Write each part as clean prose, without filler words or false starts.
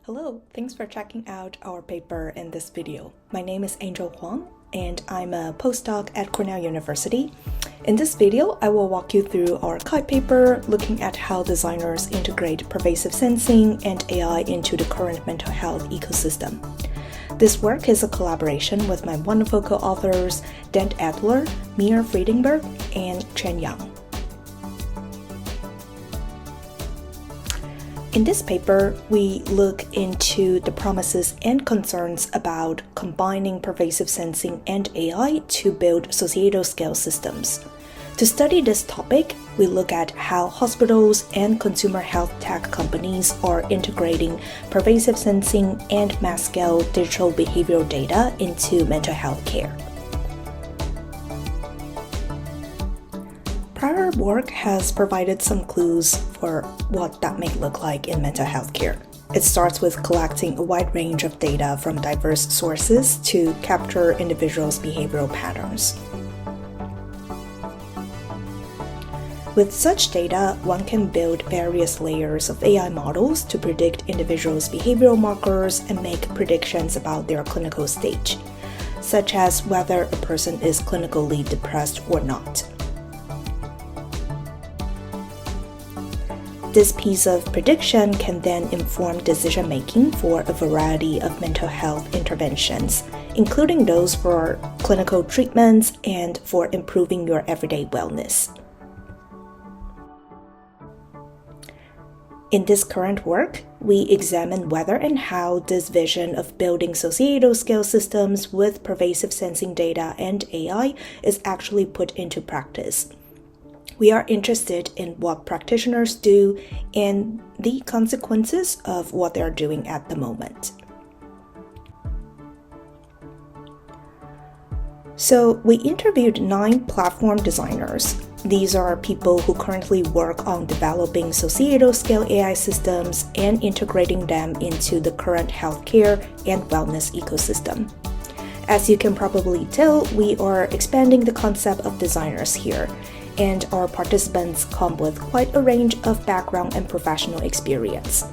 Hello, thanks for checking out our paper in this video. My name is Hwang, and I'm a postdoc at Cornell University. In this video, I will walk you through our Qian paper looking at how designers integrate pervasive sensing and AI into the current mental health ecosystem. This work is a collaboration with my wonderful co-authors Adler, Meir, Friedenberg, and Qian. In this paper, we look into the promises and concerns about combining pervasive sensing and AI to build societal-scale systems. To study this topic, we look at how hospitals and consumer health tech companies are integrating pervasive sensing and mass-scale digital behavioral data into mental health care. Prior work has provided some clues for what that may look like in mental health care. It starts with collecting a wide range of data from diverse sources to capture individuals' behavioral patterns. With such data, one can build various layers of AI models to predict individuals' behavioral markers and make predictions about their clinical stage, such as whether a person is clinically depressed or not. This piece of prediction can then inform decision-making for a variety of mental health interventions, including those for clinical treatments and for improving your everyday wellness. In this current work, we examine whether and how this vision of building societal-scale systems with pervasive sensing data and AI is actually put into practice. We are interested in what practitioners do and the consequences of what they are doing at the moment. So we interviewed 9 platform designers. These are people who currently work on developing societal-scale AI systems and integrating them into the current healthcare and wellness ecosystem. As you can probably tell, we are expanding the concept of designers here, and our participants come with quite a range of background and professional experience.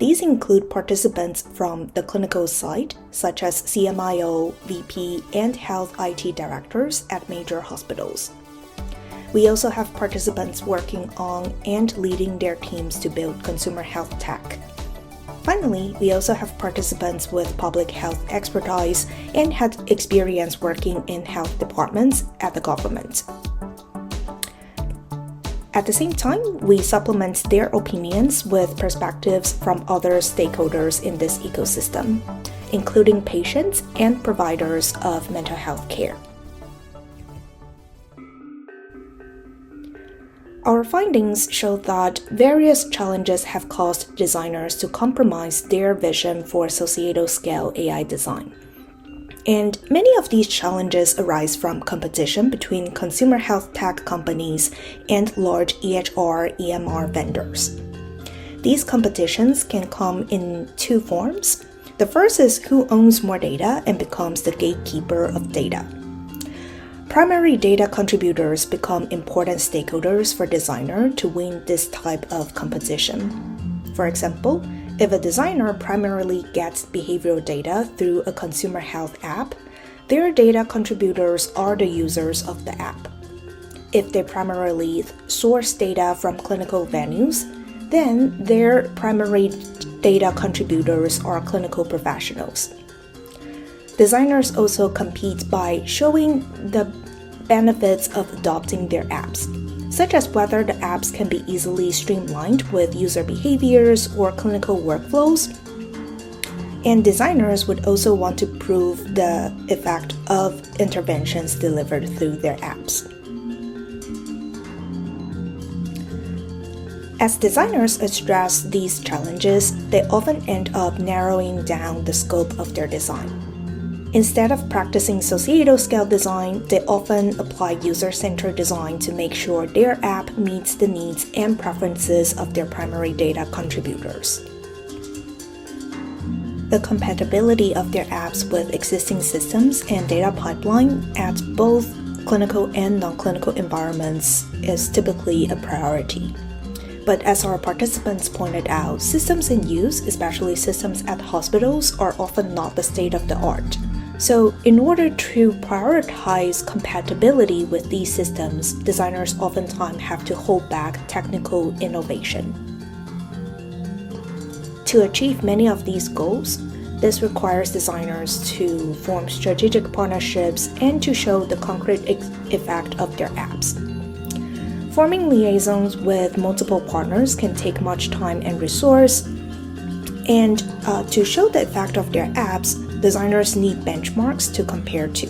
These include participants from the clinical side, such as CMIO, VP, and health IT directors at major hospitals. We also have participants working on and leading their teams to build consumer health tech. Finally, we also have participants with public health expertise and had experience working in health departments at the government. At the same time, we supplement their opinions with perspectives from other stakeholders in this ecosystem, including patients and providers of mental health care. Our findings show that various challenges have caused designers to compromise their vision for societal-scale AI design. And many of these challenges arise from competition between consumer health tech companies and large EHR, EMR vendors. These competitions can come in 2 forms. The first is who owns more data and becomes the gatekeeper of data. Primary data contributors become important stakeholders for designer to win this type of competition. For example, if a designer primarily gets behavioral data through a consumer health app, their data contributors are the users of the app. If they primarily source data from clinical venues, then their primary data contributors are clinical professionals. Designers also compete by showing the benefits of adopting their apps, such as whether the apps can be easily streamlined with user behaviors or clinical workflows. And designers would also want to prove the effect of interventions delivered through their apps. As designers address these challenges, they often end up narrowing down the scope of their design. Instead of practicing societal-scale design, they often apply user-centered design to make sure their app meets the needs and preferences of their primary data contributors. The compatibility of their apps with existing systems and data pipeline at both clinical and non-clinical environments is typically a priority. But as our participants pointed out, systems in use, especially systems at hospitals, are often not the state of the art. So, in order to prioritize compatibility with these systems, designers oftentimes have to hold back technical innovation. To achieve many of these goals, this requires designers to form strategic partnerships and to show the concrete effect of their apps. Forming liaisons with multiple partners can take much time and resource, and to show the effect of their apps, designers need benchmarks to compare to.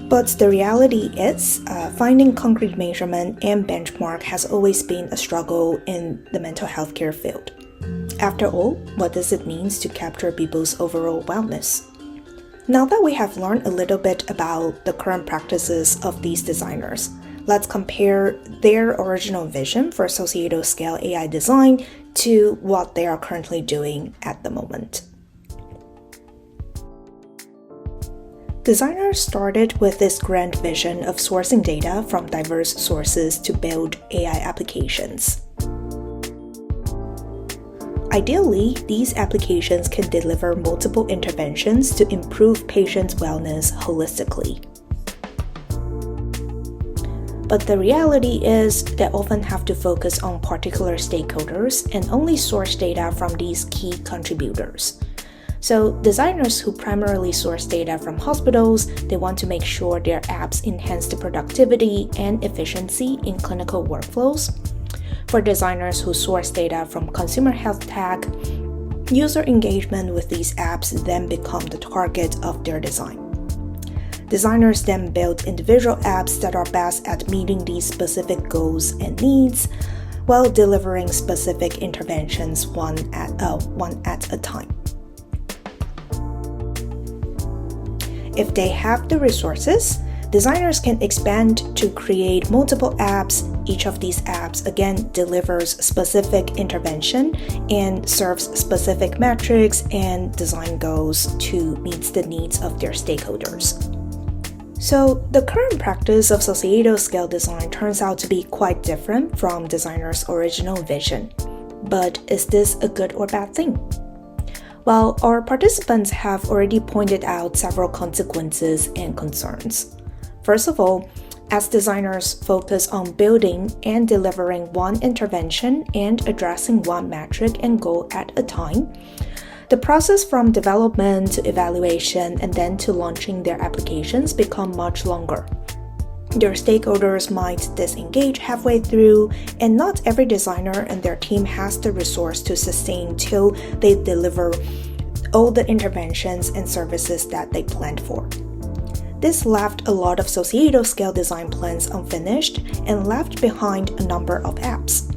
But the reality is, finding concrete measurement and benchmark has always been a struggle in the mental health care field. After all, what does it mean to capture people's overall wellness? Now that we have learned a little bit about the current practices of these designers, let's compare their original vision for societal scale AI design to what they are currently doing at the moment. Designers started with this grand vision of sourcing data from diverse sources to build AI applications. Ideally, these applications can deliver multiple interventions to improve patients' wellness holistically. But the reality is they often have to focus on particular stakeholders and only source data from these key contributors. So designers who primarily source data from hospitals, they want to make sure their apps enhance the productivity and efficiency in clinical workflows. For designers who source data from consumer health tech, user engagement with these apps then become the target of their design. Designers then build individual apps that are best at meeting these specific goals and needs, while delivering specific interventions one at a time. If they have the resources, designers can expand to create multiple apps. Each of these apps again delivers specific intervention and serves specific metrics and design goals to meet the needs of their stakeholders. So the current practice of societal scale design turns out to be quite different from designers' original vision. But is this a good or bad thing? Well, our participants have already pointed out several consequences and concerns. First of all, as designers focus on building and delivering one intervention and addressing one metric and goal at a time, the process from development to evaluation and then to launching their applications become much longer. Their stakeholders might disengage halfway through, and not every designer and their team has the resource to sustain till they deliver all the interventions and services that they planned for. This left a lot of societal scale design plans unfinished and left behind a number of apps.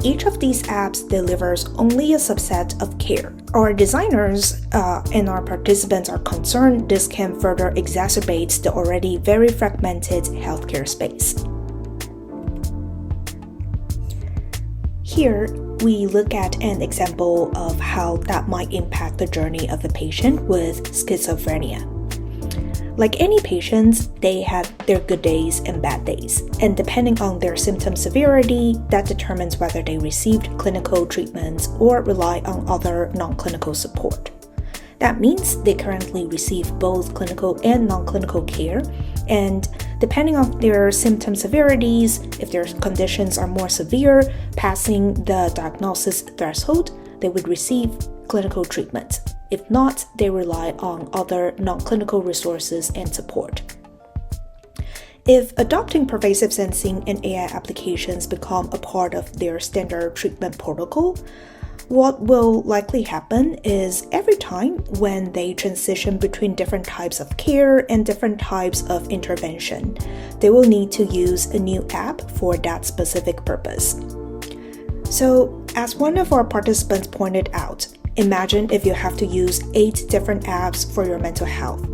Each of these apps delivers only a subset of care. Our designers and our participants are concerned this can further exacerbate the already very fragmented healthcare space. Here, we look at an example of how that might impact the journey of a patient with schizophrenia. Like any patients, they have their good days and bad days, and depending on their symptom severity, that determines whether they received clinical treatments or rely on other non-clinical support. That means they currently receive both clinical and non-clinical care, and depending on their symptom severities, if their conditions are more severe, passing the diagnosis threshold, they would receive clinical treatment. If not, they rely on other non-clinical resources and support. If adopting pervasive sensing and AI applications become a part of their standard treatment protocol, what will likely happen is every time when they transition between different types of care and different types of intervention, they will need to use a new app for that specific purpose. So, as one of our participants pointed out, imagine if you have to use 8 different apps for your mental health.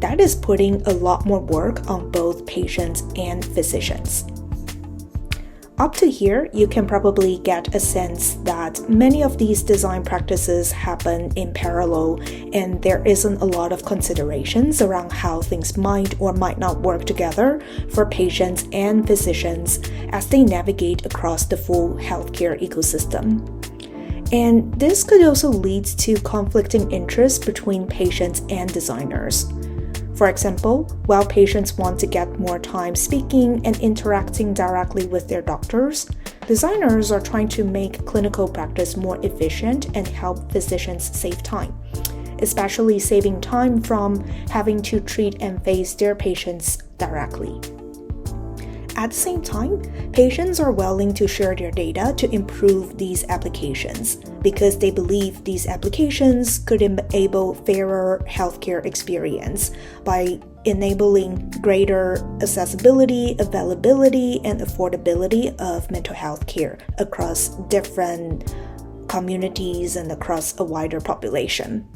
That is putting a lot more work on both patients and physicians. Up to here, you can probably get a sense that many of these design practices happen in parallel, and there isn't a lot of considerations around how things might or might not work together for patients and physicians as they navigate across the full healthcare ecosystem. And this could also lead to conflicting interests between patients and designers. For example, while patients want to get more time speaking and interacting directly with their doctors, designers are trying to make clinical practice more efficient and help physicians save time, especially saving time from having to treat and face their patients directly. At the same time, patients are willing to share their data to improve these applications because they believe these applications could enable fairer healthcare experience by enabling greater accessibility, availability, and affordability of mental health care across different communities and across a wider population.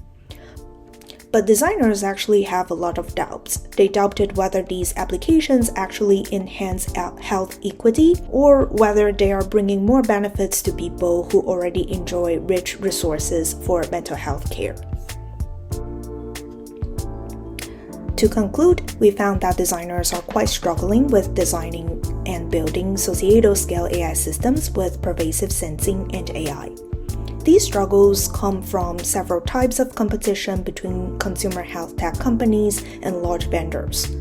But designers actually have a lot of doubts. They doubted whether these applications actually enhance health equity or whether they are bringing more benefits to people who already enjoy rich resources for mental health care. To conclude, we found that designers are quite struggling with designing and building societal-scale AI systems with pervasive sensing and AI. These struggles come from several types of competition between consumer health tech companies and large vendors,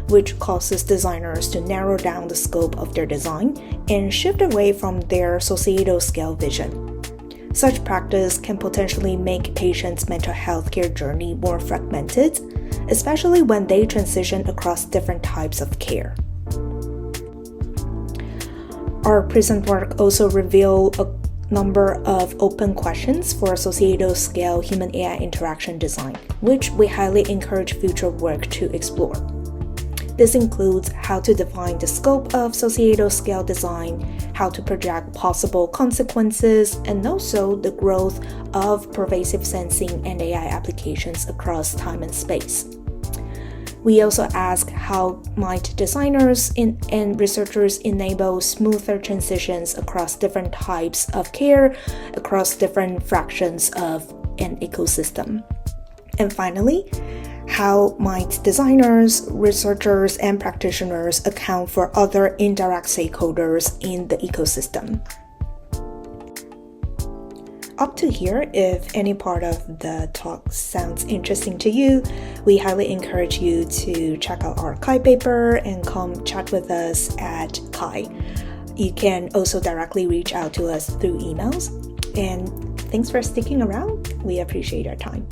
which causes designers to narrow down the scope of their design and shift away from their societal scale vision. Such practice can potentially make patients' mental health care journey more fragmented, especially when they transition across different types of care. Our present work also reveals a number of open questions for societal scale human-AI interaction design, which we highly encourage future work to explore. This includes how to define the scope of societal scale design, how to project possible consequences, and also the growth of pervasive sensing and AI applications across time and space. We also ask how might designers and researchers enable smoother transitions across different types of care, across different fractions of an ecosystem. And finally, how might designers, researchers, and practitioners account for other indirect stakeholders in the ecosystem? Up to here, if any part of the talk sounds interesting to you, we highly encourage you to check out our Chi paper and come chat with us at Chi. You can also directly reach out to us through emails. And thanks for sticking around. We appreciate your time.